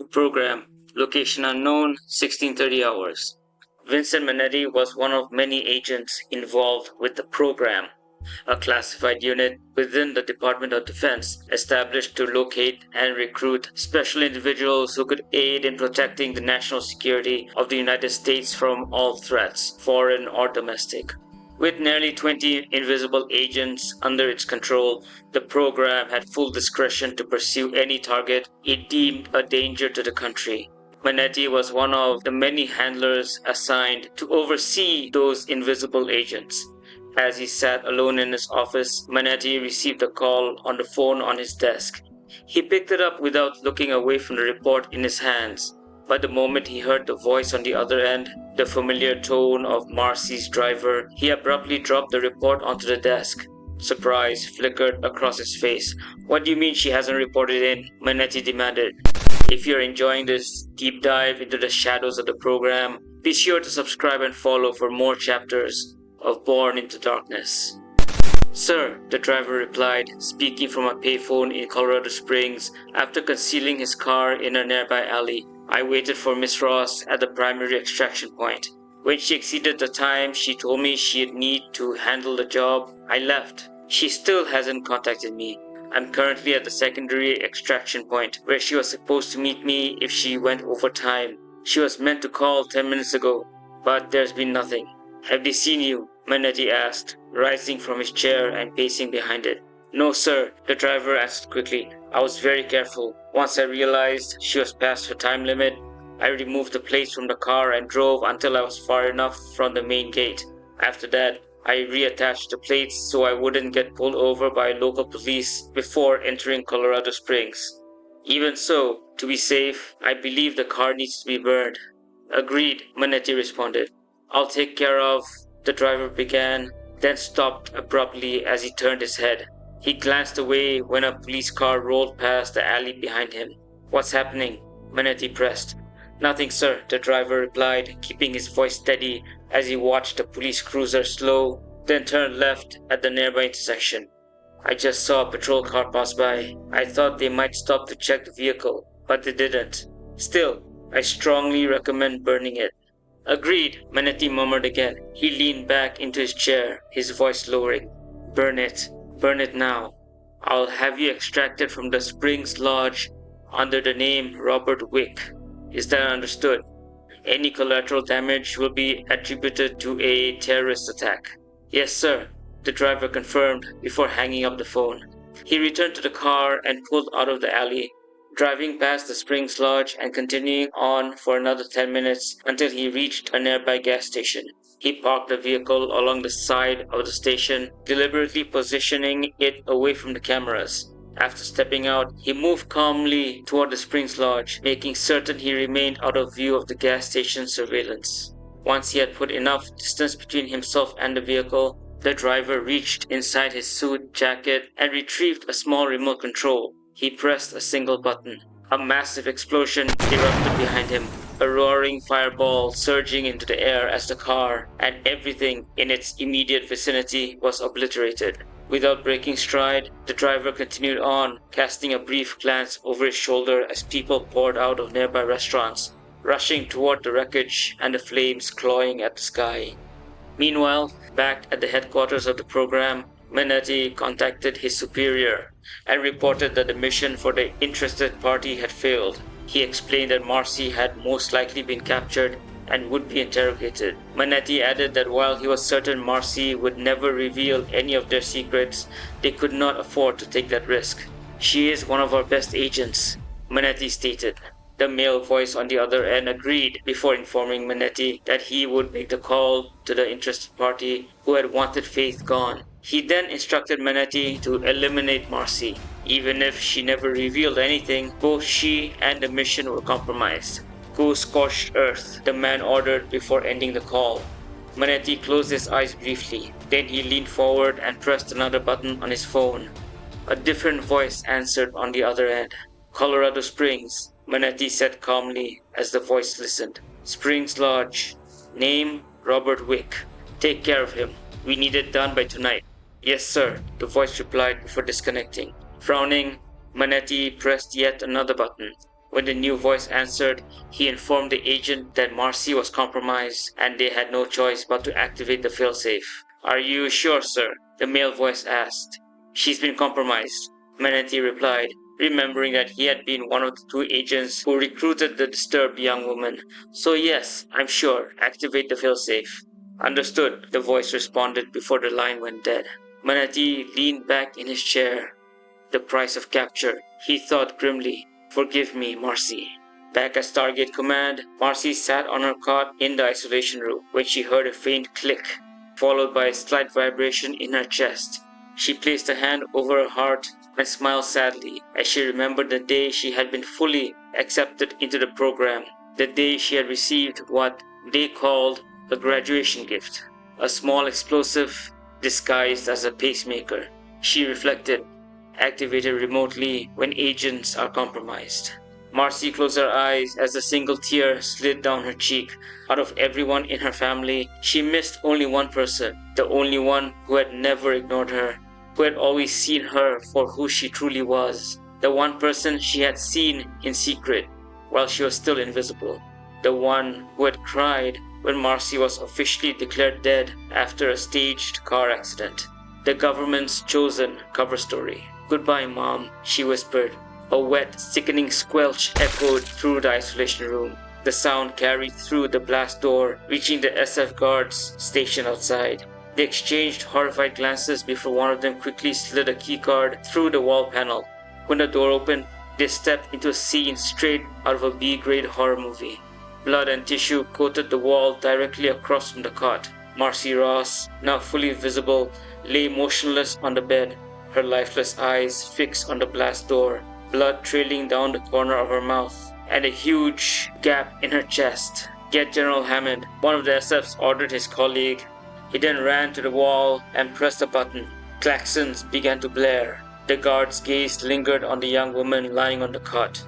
Program. Location unknown, 1630 hours. Vincent Manetti was one of many agents involved with the program, a classified unit within the Department of Defense established to locate and recruit special individuals who could aid in protecting the national security of the United States from all threats, foreign or domestic. With nearly 20 invisible agents under its control, the program had full discretion to pursue any target it deemed a danger to the country. Manetti was one of the many handlers assigned to oversee those invisible agents. As he sat alone in his office, Manetti received a call on the phone on his desk. He picked it up without looking away from the report in his hands. But the moment he heard the voice on the other end, the familiar tone of Marcie's driver, he abruptly dropped the report onto the desk. Surprise flickered across his face. "What do you mean she hasn't reported in?" Manetti demanded. If you're enjoying this deep dive into the shadows of the program, be sure to subscribe and follow for more chapters of Born into Darkness. "Sir," the driver replied, speaking from a payphone in Colorado Springs after concealing his car in a nearby alley. "I waited for Miss Ross at the primary extraction point. When she exceeded the time she told me she'd need to handle the job, I left. She still hasn't contacted me. I'm currently at the secondary extraction point, where she was supposed to meet me if she went over time. She was meant to call 10 minutes ago, but there's been nothing." "Have they seen you?" Manetti asked, rising from his chair and pacing behind it. "No, sir," the driver answered quickly. "I was very careful. Once I realized she was past her time limit, I removed the plates from the car and drove until I was far enough from the main gate. After that, I reattached the plates so I wouldn't get pulled over by local police before entering Colorado Springs. Even so, to be safe, I believe the car needs to be burned." "Agreed," Manetti responded. "I'll take care of," the driver began, then stopped abruptly as he turned his head. He glanced away when a police car rolled past the alley behind him. "What's happening?" Manetti pressed. "Nothing, sir," the driver replied, keeping his voice steady as he watched the police cruiser slow, then turn left at the nearby intersection. "I just saw a patrol car pass by. I thought they might stop to check the vehicle, but they didn't. Still, I strongly recommend burning it." "Agreed," Manetti murmured again. He leaned back into his chair, his voice lowering. "Burn it. Burn it now. I'll have you extracted from the Springs Lodge under the name Robert Wick. Is that understood? Any collateral damage will be attributed to a terrorist attack." "Yes, sir," the driver confirmed before hanging up the phone. He returned to the car and pulled out of the alley, driving past the Springs Lodge and continuing on for another 10 minutes until he reached a nearby gas station. He parked the vehicle along the side of the station, deliberately positioning it away from the cameras. After stepping out, he moved calmly toward the Springs Lodge, making certain he remained out of view of the gas station surveillance. Once he had put enough distance between himself and the vehicle, the driver reached inside his suit jacket and retrieved a small remote control. He pressed a single button. A massive explosion erupted behind him, a roaring fireball surging into the air as the car and everything in its immediate vicinity was obliterated. Without breaking stride, the driver continued on, casting a brief glance over his shoulder as people poured out of nearby restaurants, rushing toward the wreckage and the flames clawing at the sky. Meanwhile, back at the headquarters of the program, Manetti contacted his superior and reported that the mission for the interested party had failed. He explained that Marcie had most likely been captured and would be interrogated. Manetti added that while he was certain Marcie would never reveal any of their secrets, they could not afford to take that risk. "She is one of our best agents," Manetti stated. The male voice on the other end agreed before informing Manetti that he would make the call to the interested party who had wanted Faith gone. He then instructed Manetti to eliminate Marcie. Even if she never revealed anything, both she and the mission were compromised. "Go scorched earth," the man ordered before ending the call. Manetti closed his eyes briefly. Then he leaned forward and pressed another button on his phone. A different voice answered on the other end. "Colorado Springs," Manetti said calmly as the voice listened. "Springs Lodge. Name, Robert Wick. Take care of him. We need it done by tonight." "Yes, sir," the voice replied before disconnecting. Frowning, Manetti pressed yet another button. When the new voice answered, he informed the agent that Marcie was compromised and they had no choice but to activate the failsafe. "Are you sure, sir?" the male voice asked. "She's been compromised," Manatee replied, remembering that he had been one of the two agents who recruited the disturbed young woman. "So yes, I'm sure. Activate the failsafe." "Understood," the voice responded before the line went dead. Manatee leaned back in his chair. The price of capture, he thought grimly. "Forgive me, Marcie." Back at Stargate Command, Marcie sat on her cot in the isolation room when she heard a faint click, followed by a slight vibration in her chest. She placed a hand over her heart and smiled sadly as she remembered the day she had been fully accepted into the program, the day she had received what they called a graduation gift, a small explosive disguised as a pacemaker. She reflected, activated remotely when agents are compromised. Marcie closed her eyes as a single tear slid down her cheek. Out of everyone in her family, she missed only one person, the only one who had never ignored her, who had always seen her for who she truly was, the one person she had seen in secret while she was still invisible, the one who had cried when Marcie was officially declared dead after a staged car accident. The government's chosen cover story. "Goodbye, Mom," she whispered. A wet, sickening squelch echoed through the isolation room. The sound carried through the blast door, reaching the SF guards stationed outside. They exchanged horrified glances before one of them quickly slid a keycard through the wall panel. When the door opened, they stepped into a scene straight out of a B-grade horror movie. Blood and tissue coated the wall directly across from the cot. Marcie Ross, now fully visible, lay motionless on the bed, her lifeless eyes fixed on the blast door, blood trailing down the corner of her mouth, and a huge gap in her chest. "Get General Hammond," one of the SFs ordered his colleague. He then ran to the wall and pressed a button. Klaxons began to blare. The guard's gaze lingered on the young woman lying on the cot.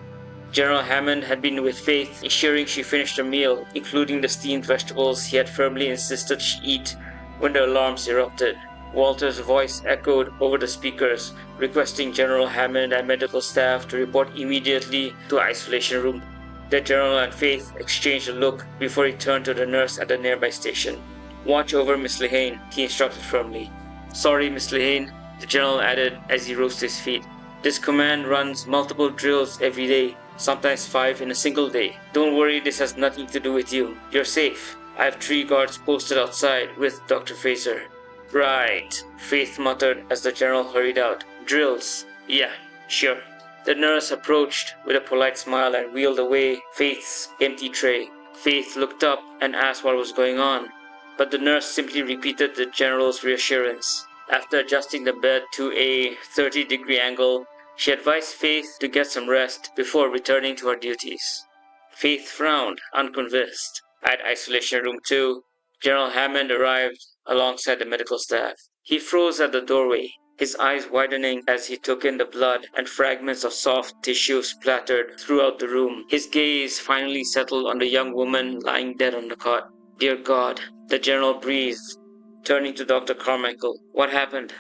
General Hammond had been with Faith, ensuring she finished her meal, including the steamed vegetables he had firmly insisted she eat, when the alarms erupted. Walter's voice echoed over the speakers, requesting General Hammond and medical staff to report immediately to isolation room. The General and Faith exchanged a look before he turned to the nurse at the nearby station. "Watch over Miss Lehane," he instructed firmly. "Sorry, Miss Lehane," the General added as he rose to his feet. "This command runs multiple drills every day, sometimes 5 in a single day. Don't worry, this has nothing to do with you. You're safe. I have 3 guards posted outside with Dr. Fraser." "Right," Faith muttered as the General hurried out. "Drills. Yeah, sure." The nurse approached with a polite smile and wheeled away Faith's empty tray. Faith looked up and asked what was going on, but the nurse simply repeated the General's reassurance. After adjusting the bed to a 30-degree angle, she advised Faith to get some rest before returning to her duties. Faith frowned, unconvinced. At Isolation Room 2, General Hammond arrived alongside the medical staff. He froze at the doorway, his eyes widening as he took in the blood and fragments of soft tissue splattered throughout the room. His gaze finally settled on the young woman lying dead on the cot. "Dear God," the General breathed, turning to Dr. Carmichael. "What happened?"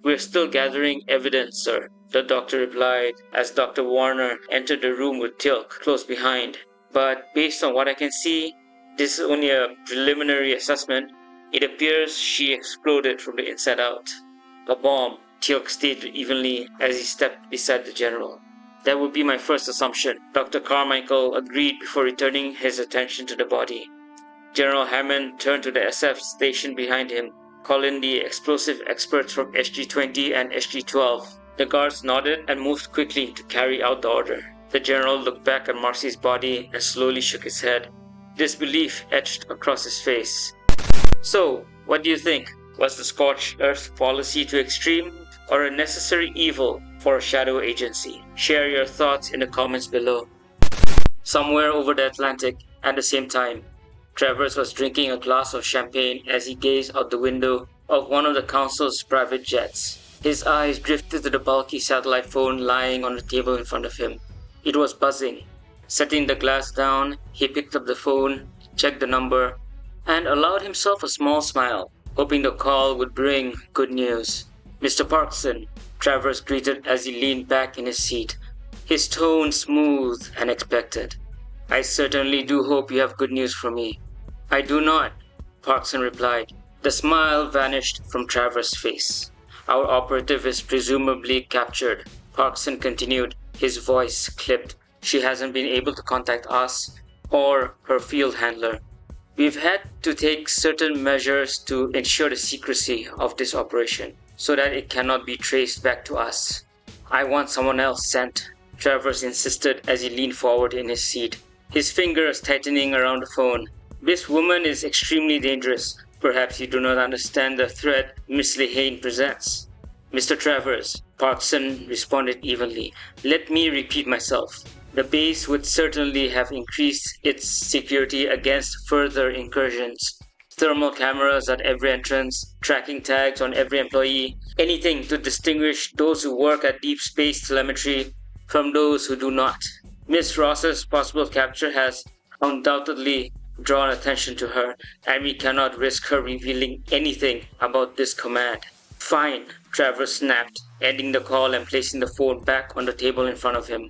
"We're still gathering evidence, sir," the doctor replied as Dr. Warner entered the room with Tilk close behind. "But based on what I can see, this is only a preliminary assessment. It appears she exploded from the inside out." "A bomb," Tilk stated evenly as he stepped beside the General. "That would be my first assumption," Dr. Carmichael agreed before returning his attention to the body. General Hammond turned to the SF station behind him. "Call in the explosive experts from SG-20 and SG-12. The guards nodded and moved quickly to carry out the order. The General looked back at Marcie's body and slowly shook his head. Disbelief etched across his face. "So, what do you think? Was the scorched earth policy too extreme, or a necessary evil for a shadow agency? Share your thoughts in the comments below." Somewhere over the Atlantic, at the same time, Travers was drinking a glass of champagne as he gazed out the window of one of the Council's private jets. His eyes drifted to the bulky satellite phone lying on the table in front of him. It was buzzing. Setting the glass down, he picked up the phone, checked the number, and allowed himself a small smile, hoping the call would bring good news. "Mr. Parkson," Travers greeted as he leaned back in his seat. his tone smooth and expectant. "I certainly do hope you have good news for me." "I do not," Parkson replied. The smile vanished from Travers' face. "Our operative is presumably captured," Parkson continued, his voice clipped. "She hasn't been able to contact us or her field handler. We've had to take certain measures to ensure the secrecy of this operation so that it cannot be traced back to us." "I want someone else sent," Travers insisted as he leaned forward in his seat, his fingers tightening around the phone. "This woman is extremely dangerous. Perhaps you do not understand the threat Miss Lehane presents." "Mr. Travers," Parkson responded evenly, "let me repeat myself. The base would certainly have increased its security against further incursions. Thermal cameras at every entrance, tracking tags on every employee, anything to distinguish those who work at deep space telemetry from those who do not. Miss Ross's possible capture has undoubtedly drawn attention to her, and we cannot risk her revealing anything about this command." "Fine," Travers snapped, ending the call and placing the phone back on the table in front of him.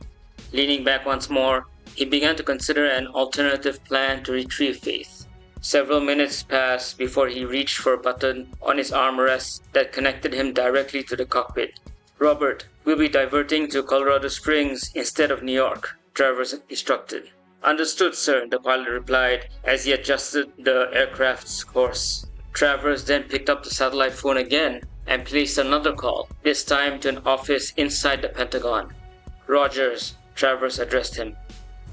Leaning back once more, he began to consider an alternative plan to retrieve Faith. Several minutes passed before he reached for a button on his armrest that connected him directly to the cockpit. "Robert, we'll be diverting to Colorado Springs instead of New York," Travers instructed. "Understood, sir," the pilot replied as he adjusted the aircraft's course. Travers then picked up the satellite phone again and placed another call, this time to an office inside the Pentagon. "Rogers," Travers addressed him.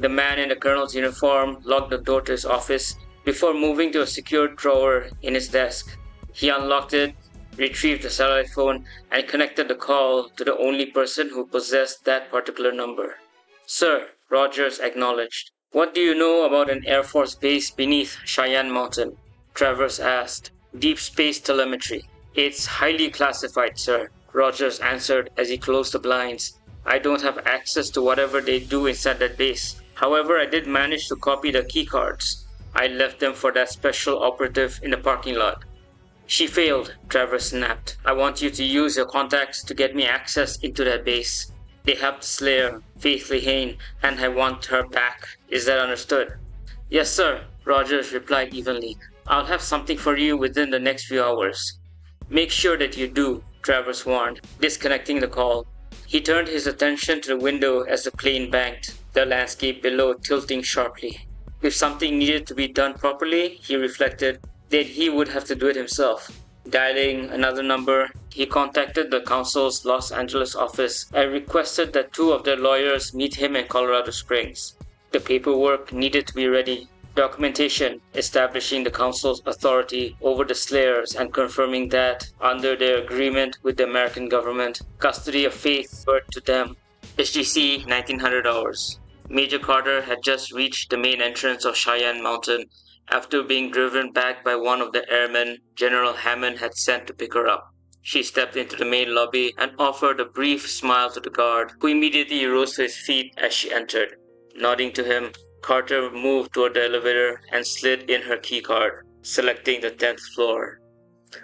The man in the colonel's uniform locked the door to his office before moving to a secured drawer in his desk. He unlocked it, retrieved the satellite phone, and connected the call to the only person who possessed that particular number. "Sir," Rogers acknowledged. "What do you know about an Air Force base beneath Cheyenne Mountain?" Travers asked. "Deep space telemetry." "It's highly classified, sir," Rogers answered as he closed the blinds. "I don't have access to whatever they do inside that base. However, I did manage to copy the keycards. I left them for that special operative in the parking lot." "She failed," Travers snapped. "I want you to use your contacts to get me access into that base. They helped the Slayer, Faith Lehane, and I want her back. Is that understood?" "Yes, sir," Rogers replied evenly. "I'll have something for you within the next few hours." "Make sure that you do," Travers warned, disconnecting the call. He turned his attention to the window as the plane banked, the landscape below tilting sharply. If something needed to be done properly, he reflected, then he would have to do it himself. Dialing another number, he contacted the council's Los Angeles office and requested that two of their lawyers meet him in Colorado Springs. The paperwork needed to be ready. Documentation establishing the council's authority over the Slayers and confirming that, under their agreement with the American government, custody of Faith referred to them. SGC 1900 hours. Major Carter had just reached the main entrance of Cheyenne Mountain after being driven back by one of the airmen General Hammond had sent to pick her up. She stepped into the main lobby and offered a brief smile to the guard, who immediately rose to his feet as she entered. Nodding to him, Carter moved toward the elevator and slid in her keycard, selecting the 10th floor.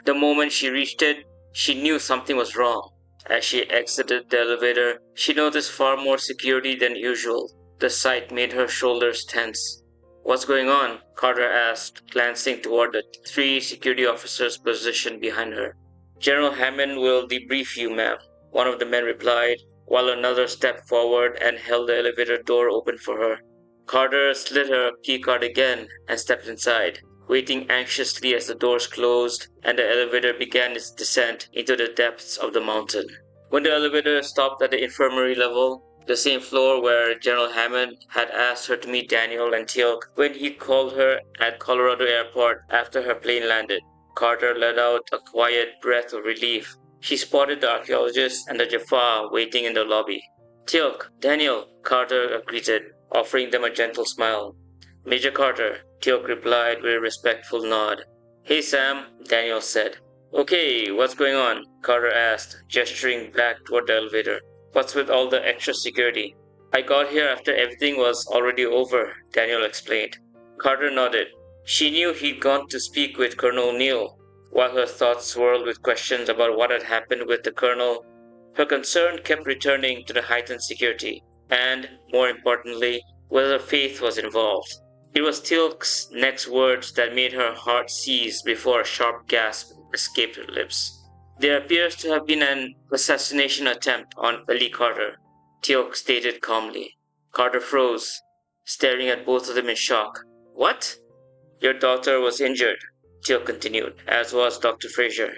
The moment she reached it, she knew something was wrong. As she exited the elevator, she noticed far more security than usual. The sight made her shoulders tense. "What's going on?" Carter asked, glancing toward the three security officers positioned behind her. "General Hammond will debrief you, ma'am," one of the men replied, while another stepped forward and held the elevator door open for her. Carter slid her keycard again and stepped inside, waiting anxiously as the doors closed and the elevator began its descent into the depths of the mountain. When the elevator stopped at the infirmary level, the same floor where General Hammond had asked her to meet Daniel and Teal'c when he called her at Colorado Airport after her plane landed, Carter let out a quiet breath of relief. She spotted the archaeologist and the Jaffa waiting in the lobby. "Teal'c, Daniel," Carter greeted, offering them a gentle smile. "Major Carter," Teal'c replied with a respectful nod. "Hey Sam," Daniel said. "Okay, what's going on?" Carter asked, gesturing back toward the elevator. "What's with all the extra security?" "I got here after everything was already over," Daniel explained. Carter nodded. She knew he'd gone to speak with Colonel Neal. While her thoughts swirled with questions about what had happened with the colonel, her concern kept returning to the heightened security. and, more importantly, whether Faith was involved. It was Teal'c's next words that made her heart seize before a sharp gasp escaped her lips. There appears to have been an assassination attempt on Ellie Carter, Teal'c stated calmly. Carter froze, staring at both of them in shock. What? Your daughter was injured, Teal'c continued, as was Dr. Fraser.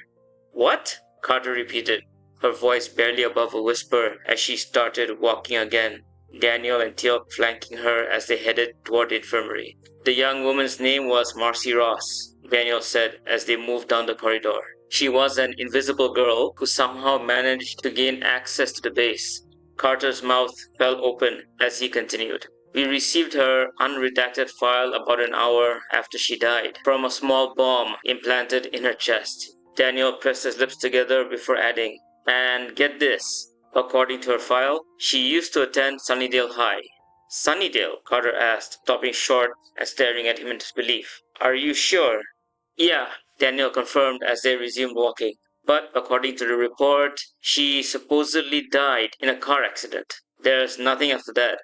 What? Carter repeated, her voice barely above a whisper as she started walking again, Daniel and Teal'c flanking her as they headed toward the infirmary. The young woman's name was Marcie Ross, Daniel said as they moved down the corridor. She was an invisible girl who somehow managed to gain access to the base. Carter's mouth fell open as he continued. We received her unredacted file about an hour after she died, from a small bomb implanted in her chest. Daniel pressed his lips together before adding, and get this, according to her file, she used to attend Sunnydale High. Sunnydale? Carter asked, stopping short and staring at him in disbelief. Are you sure? Yeah, Daniel confirmed as they resumed walking. But according to the report, she supposedly died in a car accident. There's nothing after that.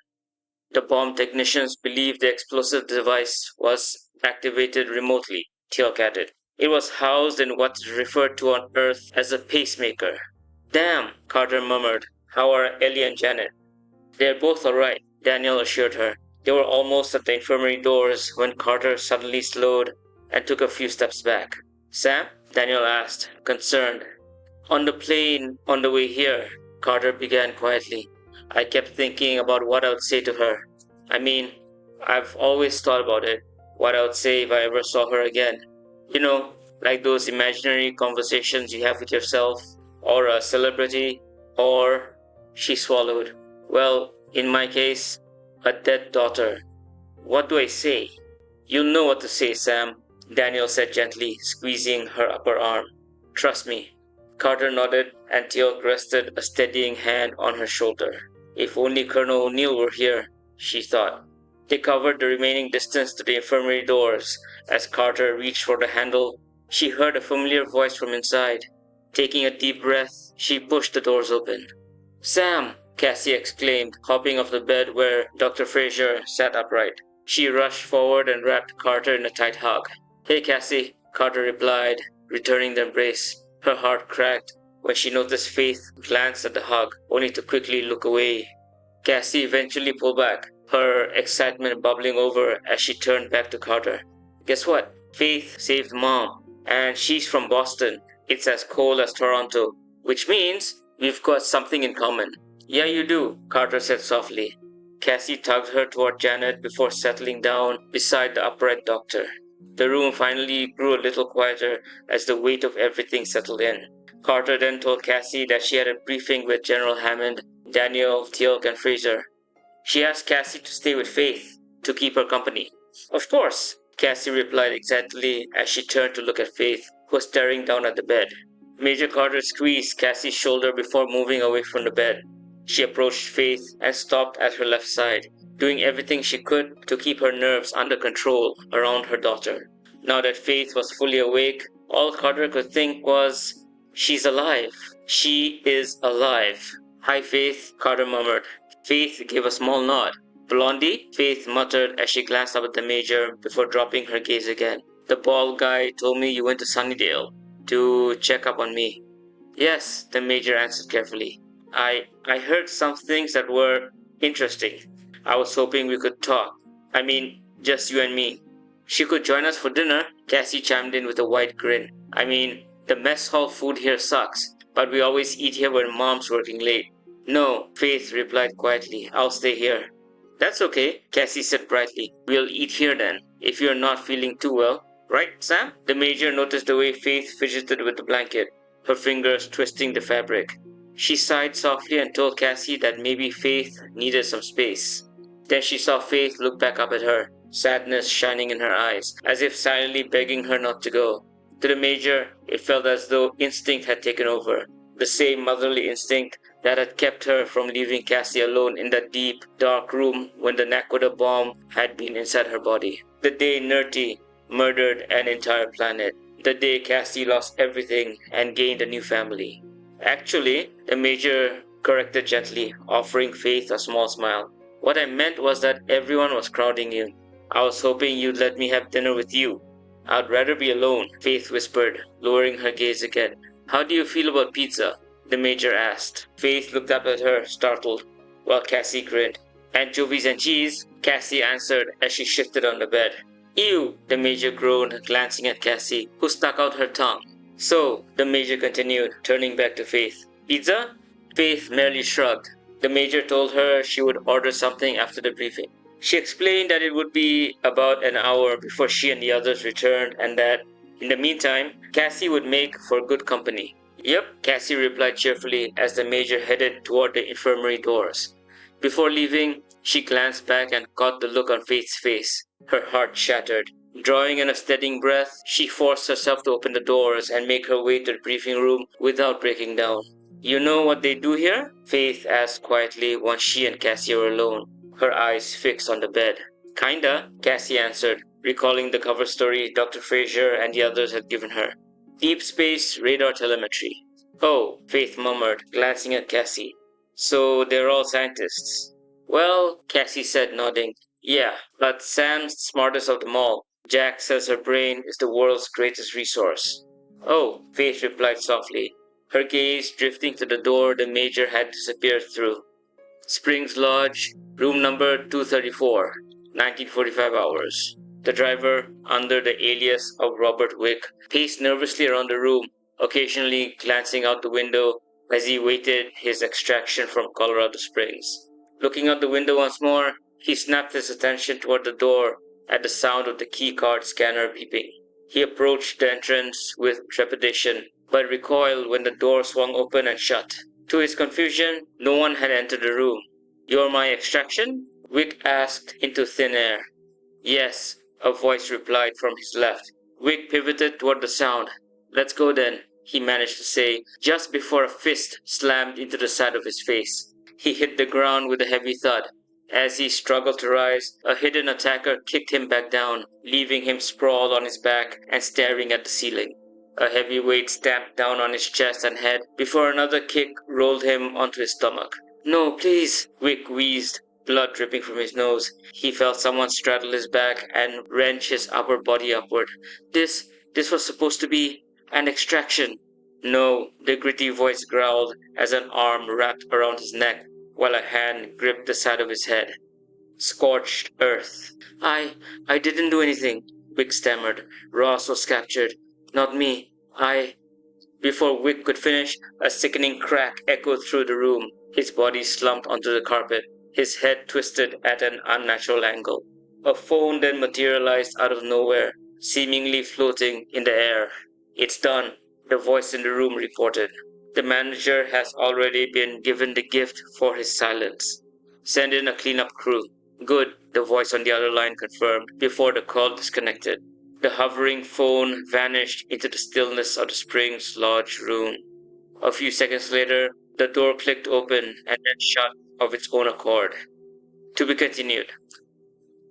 The bomb technicians believe the explosive device was activated remotely, Teal'c added. It was housed in what is referred to on Earth as a pacemaker. Damn, Carter murmured. How are Ellie and Janet? They're both alright, Daniel assured her. They were almost at the infirmary doors when Carter suddenly slowed and took a few steps back. Sam? Daniel asked, concerned. On the plane on the way here, Carter began quietly. I kept thinking about what I would say to her. I mean, I've always thought about it, what I would say if I ever saw her again. You know, like those imaginary conversations you have with yourself, or a celebrity, or... She swallowed. Well, in my case, a dead daughter. What do I say? You'll know what to say, Sam, Daniel said gently, squeezing her upper arm. Trust me. Carter nodded, and Teal'c rested a steadying hand on her shoulder. If only Colonel O'Neill were here, she thought. They covered the remaining distance to the infirmary doors. As Carter reached for the handle, she heard a familiar voice from inside. Taking a deep breath, she pushed the doors open. Sam! Cassie exclaimed, hopping off the bed where Dr. Fraser sat upright. She rushed forward and wrapped Carter in a tight hug. Hey, Cassie, Carter replied, returning the embrace. Her heart cracked when she noticed Faith glance at the hug, only to quickly look away. Cassie eventually pulled back, her excitement bubbling over as she turned back to Carter. Guess what? Faith saved Mom, and she's from Boston. It's as cold as Toronto, which means we've got something in common. Yeah, you do, Carter said softly. Cassie tugged her toward Janet before settling down beside the upright doctor. The room finally grew a little quieter as the weight of everything settled in. Carter then told Cassie that she had a briefing with General Hammond, Daniel, Teal'c, and Fraser. She asked Cassie to stay with Faith, to keep her company. Of course, Cassie replied excitedly as she turned to look at Faith, who was staring down at the bed. Major Carter squeezed Cassie's shoulder before moving away from the bed. She approached Faith and stopped at her left side, doing everything she could to keep her nerves under control around her daughter. Now that Faith was fully awake, all Carter could think was, she's alive. She is alive. Hi, Faith, Carter murmured. Faith gave a small nod. Blondie? Faith muttered as she glanced up at the Major before dropping her gaze again. The bald guy told me you went to Sunnydale to check up on me. Yes, the Major answered carefully. I heard some things that were interesting. I was hoping we could talk. I mean, just you and me. She could join us for dinner, Cassie chimed in with a wide grin. I mean, the mess hall food here sucks, but we always eat here when Mom's working late. No, Faith replied quietly. I'll stay here. That's okay, Cassie said brightly. We'll eat here then, if you're not feeling too well. Right, Sam? The Major noticed the way Faith fidgeted with the blanket, her fingers twisting the fabric. She sighed softly and told Cassie that maybe Faith needed some space. Then she saw Faith look back up at her, sadness shining in her eyes, as if silently begging her not to go. To the Major, it felt as though instinct had taken over, the same motherly instinct that had kept her from leaving Cassie alone in that deep, dark room when the Nakoda bomb had been inside her body. The day Nerti murdered an entire planet. The day Cassie lost everything and gained a new family. Actually, the Major corrected gently, offering Faith a small smile. What I meant was that everyone was crowding you. I was hoping you'd let me have dinner with you. I'd rather be alone, Faith whispered, lowering her gaze again. How do you feel about pizza? The Major asked. Faith looked up at her, startled, while Cassie grinned. Anchovies and cheese, Cassie answered as she shifted on the bed. Ew, the Major groaned, glancing at Cassie, who stuck out her tongue. So, the Major continued, turning back to Faith. Pizza? Faith merely shrugged. The Major told her she would order something after the briefing. She explained that it would be about an hour before she and the others returned and that, in the meantime, Cassie would make for good company. Yep, Cassie replied cheerfully as the Major headed toward the infirmary doors. Before leaving, she glanced back and caught the look on Faith's face. Her heart shattered. Drawing in a steadying breath, she forced herself to open the doors and make her way to the briefing room without breaking down. You know what they do here? Faith asked quietly once she and Cassie were alone, her eyes fixed on the bed. Kinda, Cassie answered, recalling the cover story Dr. Fraser and the others had given her. Deep space radar telemetry. Oh, Faith murmured, glancing at Cassie. So they're all scientists. Well, Cassie said, nodding. Yeah, but Sam's the smartest of them all. Jack says her brain is the world's greatest resource. Oh, Faith replied softly, her gaze drifting to the door the Major had disappeared through. Springs Lodge, room number 234, 1945 hours. The driver, under the alias of Robert Wick, paced nervously around the room, occasionally glancing out the window as he waited his extraction from Colorado Springs. Looking out the window once more, he snapped his attention toward the door at the sound of the keycard scanner beeping. He approached the entrance with trepidation, but recoiled when the door swung open and shut. To his confusion, no one had entered the room. You're my extraction? Wick asked into thin air. Yes, a voice replied from his left. Wick pivoted toward the sound. Let's go then, he managed to say, just before a fist slammed into the side of his face. He hit the ground with a heavy thud. As he struggled to rise, a hidden attacker kicked him back down, leaving him sprawled on his back and staring at the ceiling. A heavy weight stamped down on his chest and head before another kick rolled him onto his stomach. No, please, Wick wheezed, blood dripping from his nose. He felt someone straddle his back and wrench his upper body upward. This was supposed to be an extraction. No, the gritty voice growled as an arm wrapped around his neck while a hand gripped the side of his head. Scorched earth. I didn't do anything, Wick stammered. Ross was captured. Not me. Before Wick could finish, a sickening crack echoed through the room. His body slumped onto the carpet, his head twisted at an unnatural angle. A phone then materialized out of nowhere, seemingly floating in the air. It's done, the voice in the room reported. The manager has already been given the gift for his silence. Send in a cleanup crew. Good, the voice on the other line confirmed before the call disconnected. The hovering phone vanished into the stillness of the Springs Lodge room. A few seconds later, the door clicked open and then shut of its own accord. To be continued.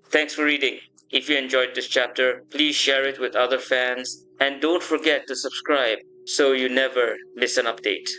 Thanks for reading. If you enjoyed this chapter, please share it with other fans and don't forget to subscribe so you never miss an update.